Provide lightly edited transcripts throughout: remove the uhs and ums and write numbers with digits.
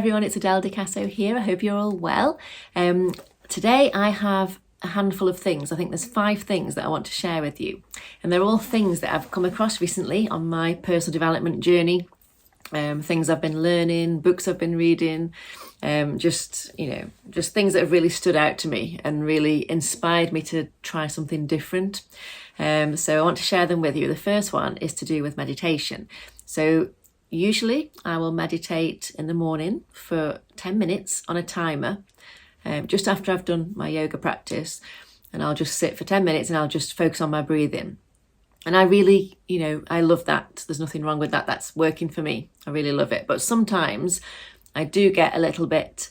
everyone, it's Allie Casazza here. I hope you're all well. Today I have a handful of things. I think there's 5 things that I want to share with you. And they're all things that I've come across recently on my personal development journey. Things I've been learning, books I've been reading, just things that have really stood out to me and really inspired me to try something different. So I want to share them with you. The first one is to do with meditation. So usually I will meditate in the morning for 10 minutes on a timer, just after I've done my yoga practice, and I'll just sit for 10 minutes and I'll just focus on my breathing. And I really, I love that. There's nothing wrong with that. That's working for me. I really love it. But sometimes I do get a little bit,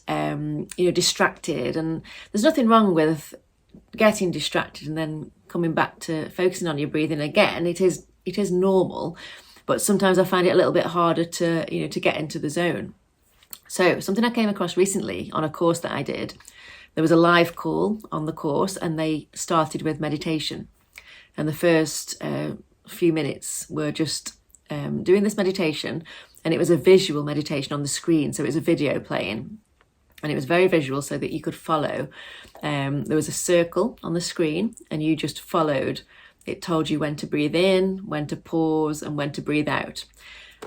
distracted, and there's nothing wrong with getting distracted and then coming back to focusing on your breathing again. It is normal, but sometimes I find it a little bit harder to get into the zone. So something I came across recently on a course that I did, there was a live call on the course and they started with meditation. And the first few minutes were just doing this meditation, and it was a visual meditation on the screen. So it was a video playing, and it was very visual so that you could follow. There was a circle on the screen and you just followed. It told you when to breathe in, when to pause, and when to breathe out.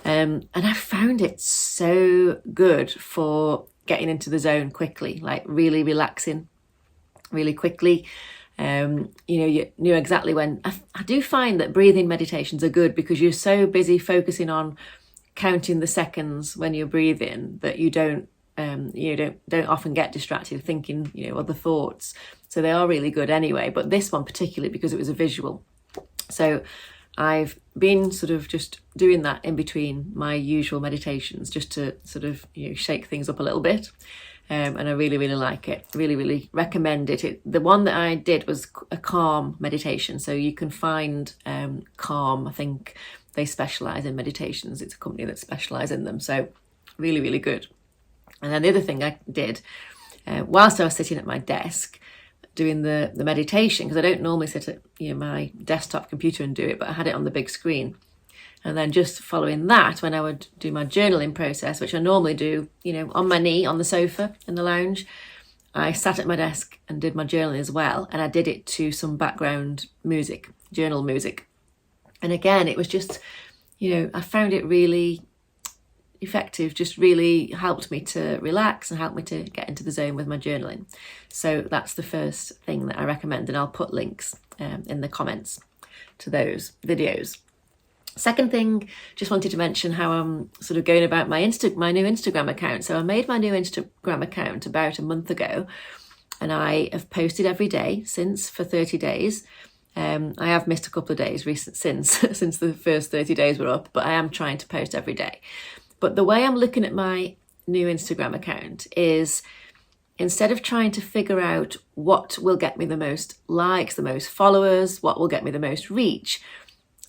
And I found it so good for getting into the zone quickly, like really relaxing really quickly. You knew exactly when. I do find that breathing meditations are good because you're so busy focusing on counting the seconds when you're breathing that you don't often get distracted thinking other thoughts. So they are really good anyway. But this one particularly because it was a visual. So I've been sort of just doing that in between my usual meditations just to sort of shake things up a little bit. And I really, really like it. Really, really recommend it. The one that I did was a calm meditation. So you can find Calm. I think they specialise in meditations. It's a company that specialises in them. So really, really good. And then the other thing I did, whilst I was sitting at my desk doing the meditation, because I don't normally sit at my desktop computer and do it, but I had it on the big screen. And then just following that, when I would do my journaling process, which I normally do, on my knee on the sofa in the lounge, I sat at my desk and did my journaling as well. And I did it to some background music, journal music. And again, it was just, I found it really effective, just really helped me to relax and helped me to get into the zone with my journaling. So that's the first thing that I recommend. And I'll put links in the comments to those videos. Second thing, just wanted to mention how I'm sort of going about my new Instagram account. So I made my new Instagram account about a month ago, and I have posted every day since for 30 days. I have missed a couple of days since the first 30 days were up, but I am trying to post every day. But the way I'm looking at my new Instagram account is, instead of trying to figure out what will get me the most likes, the most followers, what will get me the most reach,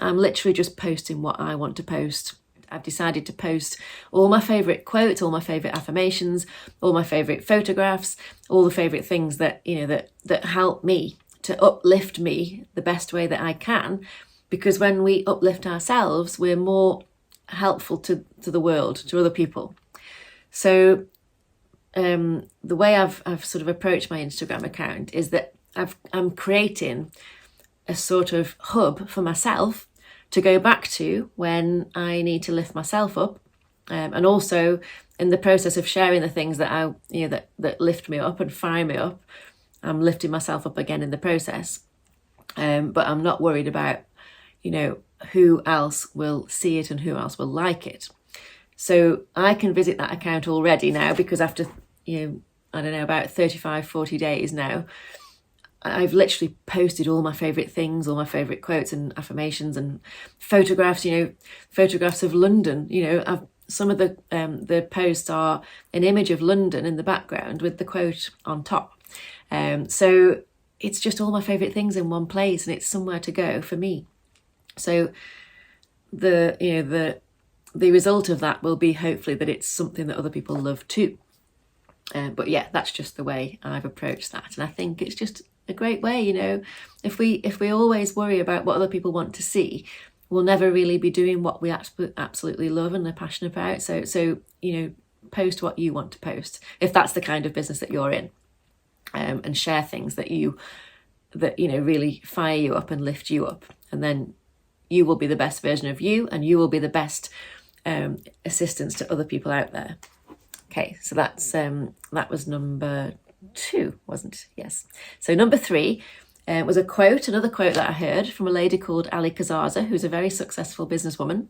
I'm literally just posting what I want to post. I've decided to post all my favourite quotes, all my favourite affirmations, all my favourite photographs, all the favourite things that that help me to uplift me the best way that I can. Because when we uplift ourselves, we're more helpful to the world, to other people. So the way I've sort of approached my Instagram account is that I'm creating a sort of hub for myself to go back to when I need to lift myself up, and also in the process of sharing the things that that lift me up and fire me up, I'm lifting myself up again in the process. But I'm not worried about who else will see it and who else will like it. So I can visit that account already now, because after about 35, 40 days now, I've literally posted all my favourite things, all my favourite quotes and affirmations and photographs, photographs of London. Some of the posts are an image of London in the background with the quote on top. So it's just all my favourite things in one place, and it's somewhere to go for me. So the result of that will be hopefully that it's something that other people love too. But yeah, that's just the way I've approached that. And I think it's just a great way, if we always worry about what other people want to see, we'll never really be doing what we absolutely love and are passionate about. So post what you want to post, if that's the kind of business that you're in, and share things that really fire you up and lift you up, and then you will be the best version of you, and you will be the best assistance to other people out there. Okay, so that was number 2, wasn't it? Yes. So number 3 was another quote that I heard from a lady called Allie Casazza, who's a very successful businesswoman.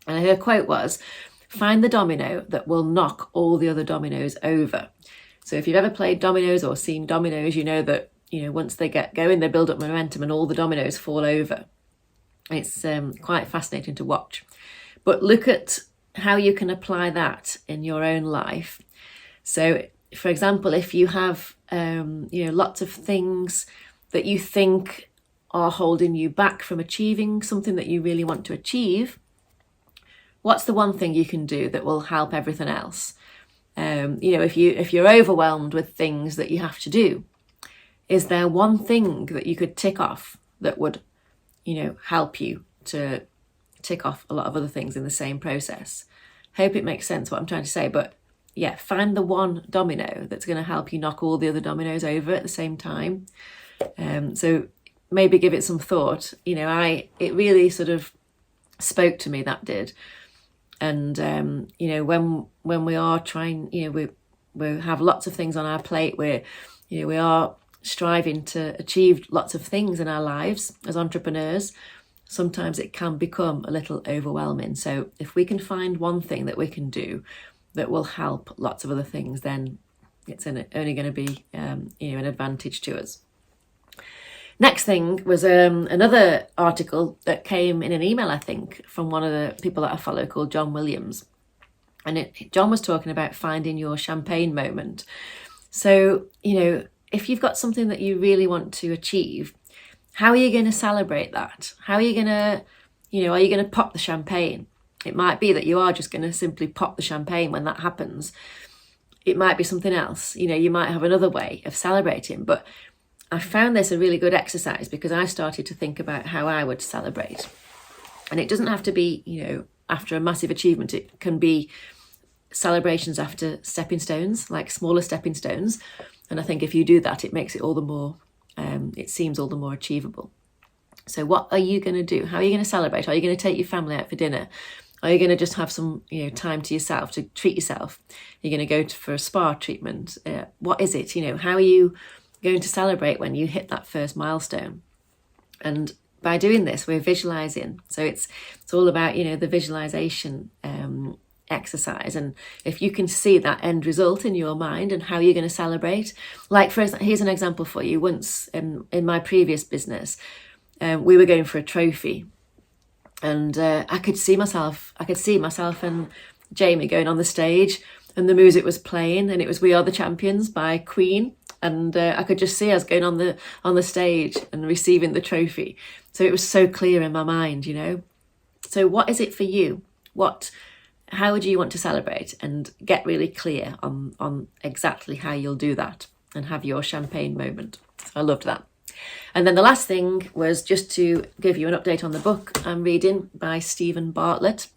And her quote was, "Find the domino that will knock all the other dominoes over." So if you've ever played dominoes or seen dominoes, you know that, once they get going, they build up momentum and all the dominoes fall over. It's quite fascinating to watch. But look at how you can apply that in your own life. So, for example, if you have, lots of things that you think are holding you back from achieving something that you really want to achieve, what's the one thing you can do that will help everything else? If you're overwhelmed with things that you have to do, is there one thing that you could tick off that would, help you to tick off a lot of other things in the same process? Hope it makes sense what I'm trying to say, but yeah, find the one domino that's going to help you knock all the other dominoes over at the same time. So maybe give it some thought. It really sort of spoke to me, that did. And when we are trying, we have lots of things on our plate, we are striving to achieve lots of things in our lives as entrepreneurs. Sometimes it can become a little overwhelming. So if we can find one thing that we can do that will help lots of other things, then it's only going to be an advantage to us. Next thing was another article that came in an email, I think, from one of the people that I follow called John Williams. And John was talking about finding your champagne moment. So, if you've got something that you really want to achieve, how are you going to celebrate that? How are you going to, are you going to pop the champagne? It might be that you are just going to simply pop the champagne when that happens. It might be something else. You might have another way of celebrating. But I found this a really good exercise because I started to think about how I would celebrate. And it doesn't have to be, after a massive achievement. It can be celebrations after stepping stones, like smaller stepping stones. And I think if you do that, it makes it all the more, it seems all the more achievable. So what are you going to do? How are you going to celebrate? Are you going to take your family out for dinner? Are you going to just have some, time to yourself, to treat yourself? Are you going to go for a spa treatment? What is it? How are you going to celebrate when you hit that first milestone? And by doing this, we're visualizing. So it's all about, the visualization exercise. And if you can see that end result in your mind and how you're going to celebrate, like for example, here's an example for you. Once in my previous business, we were going for a trophy, and I could see myself and Jamie going on the stage, and the music was playing, and it was "We Are the Champions" by Queen, and I could just see us going on the stage and receiving the trophy. So it was so clear in my mind, So what is it for you? How would you want to celebrate? And get really clear on exactly how you'll do that and have your champagne moment. So I loved that. And then the last thing was just to give you an update on the book I'm reading by Stephen Bartlett.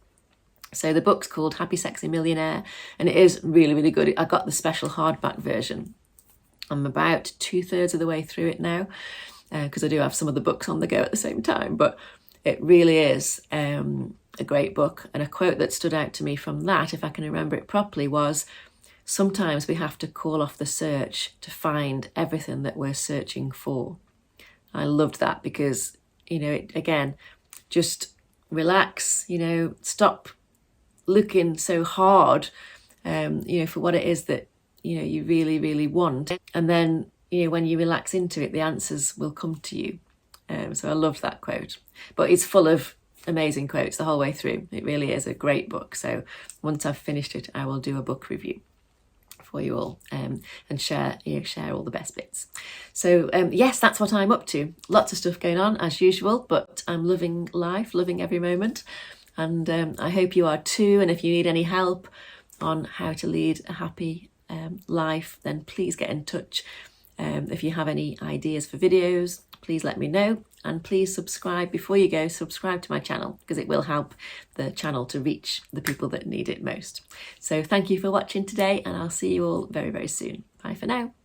So the book's called Happy Sexy Millionaire, and it is really, really good. I got the special hardback version. I'm about 2/3 of the way through it now, because I do have some of the books on the go at the same time, but it really is a great book. And a quote that stood out to me from that, if I can remember it properly, was, "Sometimes we have to call off the search to find everything that we're searching for." I loved that because, again, just relax, stop looking so hard, for what it is that, you really, really want. And then, when you relax into it, the answers will come to you. So I loved that quote. But it's full of amazing quotes the whole way through. It really is a great book. So once I've finished it, I will do a book review for you all, and share all the best bits. So yes, that's what I'm up to. Lots of stuff going on as usual, but I'm loving life, loving every moment. And I hope you are too. And if you need any help on how to lead a happy life, then please get in touch. If you have any ideas for videos, please let me know. and please subscribe before you go. Subscribe to my channel because it will help the channel to reach the people that need it most. So thank you for watching today, and I'll see you all very, very soon. Bye for now.